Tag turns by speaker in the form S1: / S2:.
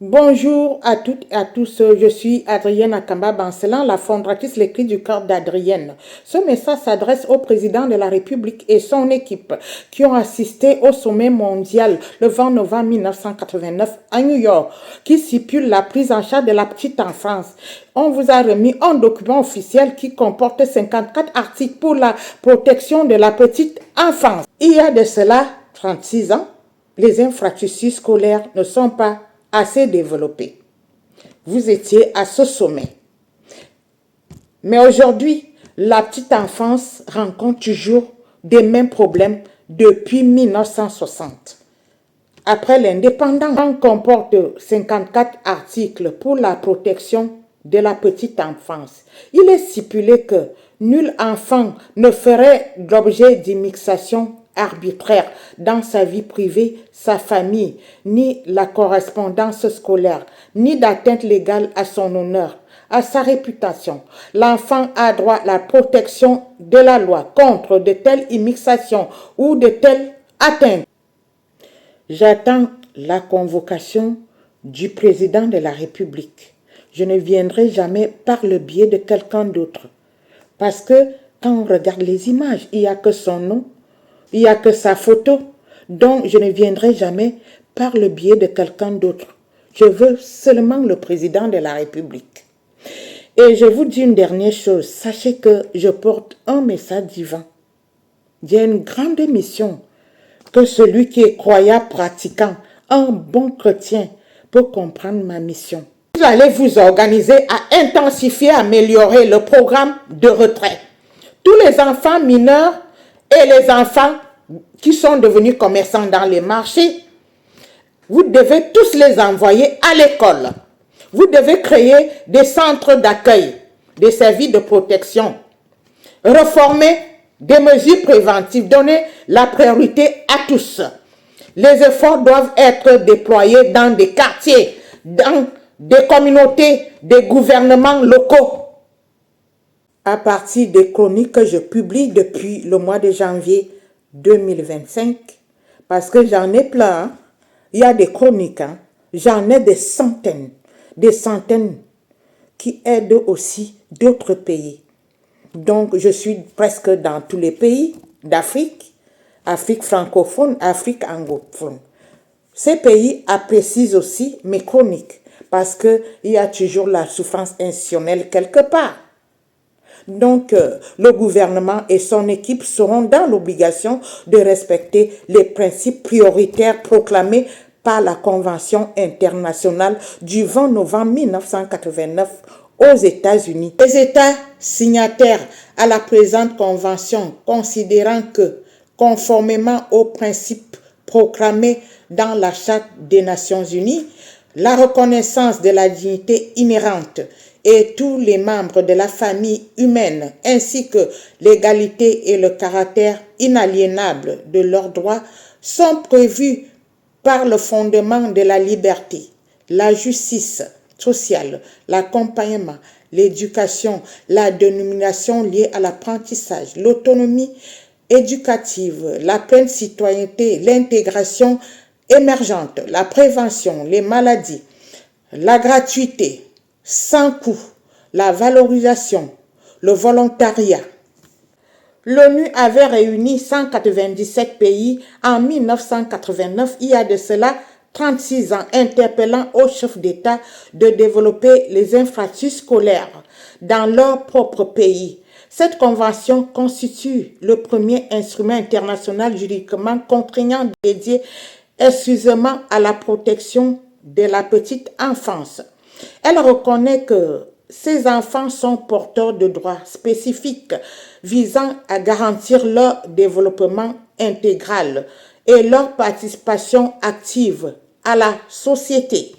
S1: Bonjour à toutes et à tous, je suis Adrienne Akamba-Bancelan, la fondatrice Les Cris du Cœur d'Adrienne. Ce message s'adresse au président de la République et son équipe qui ont assisté au sommet mondial le 20 novembre 1989 à New York, qui stipule la prise en charge de la petite enfance. On vous a remis un document officiel qui comporte 54 articles pour la protection de la petite enfance. Il y a de cela 36 ans, les infrastructures scolaires ne sont pas assez développé. Vous étiez à ce sommet. Mais aujourd'hui, la petite enfance rencontre toujours des mêmes problèmes depuis 1960. Après l'indépendance, on comporte 54 articles pour la protection de la petite enfance. Il est stipulé que nul enfant ne ferait l'objet d'immixtion arbitraire dans sa vie privée, sa famille, ni la correspondance scolaire, ni d'atteinte légale à son honneur, à sa réputation. L'enfant a droit à la protection de la loi contre de telles immixations ou de telles atteintes. J'attends la convocation du président de la République. Je ne viendrai jamais par le biais de quelqu'un d'autre. Parce que quand on regarde les images, il n'y a que son nom, il n'y a que sa photo. Donc, je ne viendrai jamais par le biais de quelqu'un d'autre. Je veux seulement le président de la République. Et je vous dis une dernière chose. Sachez que je porte un message divin. Il y a une grande mission que celui qui est croyant, pratiquant, un bon chrétien peut comprendre ma mission. Vous allez vous organiser à intensifier, améliorer le programme de retrait. Tous les enfants mineurs et les enfants qui sont devenus commerçants dans les marchés, vous devez tous les envoyer à l'école. Vous devez créer des centres d'accueil, des services de protection, reformer des mesures préventives, donner la priorité à tous. Les efforts doivent être déployés dans des quartiers, dans des communautés, des gouvernements locaux. À partir des chroniques que je publie depuis le mois de janvier 2025, parce que j'en ai plein, hein. Il y a des chroniques, hein. J'en ai des centaines qui aident aussi d'autres pays. Donc, je suis presque dans tous les pays d'Afrique, Afrique francophone, Afrique anglophone. Ces pays apprécient aussi mes chroniques parce qu'il y a toujours la souffrance institutionnelle quelque part. Donc, le gouvernement et son équipe seront dans l'obligation de respecter les principes prioritaires proclamés par la Convention internationale du 20 novembre 1989 aux États-Unis. Les États signataires à la présente convention, considérant que, conformément aux principes proclamés dans la Charte des Nations Unies, la reconnaissance de la dignité inhérente et tous les membres de la famille humaine, ainsi que l'égalité et le caractère inaliénable de leurs droits, sont prévus par le fondement de la liberté, la justice sociale, l'accompagnement, l'éducation, la dénomination liée à l'apprentissage, l'autonomie éducative, la pleine citoyenneté, l'intégration émergente, la prévention, les maladies, la gratuité, sans coût, la valorisation, le volontariat. L'ONU avait réuni 197 pays en 1989, il y a de cela 36 ans, interpellant aux chefs d'État de développer les infrastructures scolaires dans leur propre pays. Cette convention constitue le premier instrument international juridiquement contraignant dédié exclusivement à la protection de la petite enfance. Elle reconnaît que ces enfants sont porteurs de droits spécifiques visant à garantir leur développement intégral et leur participation active à la société.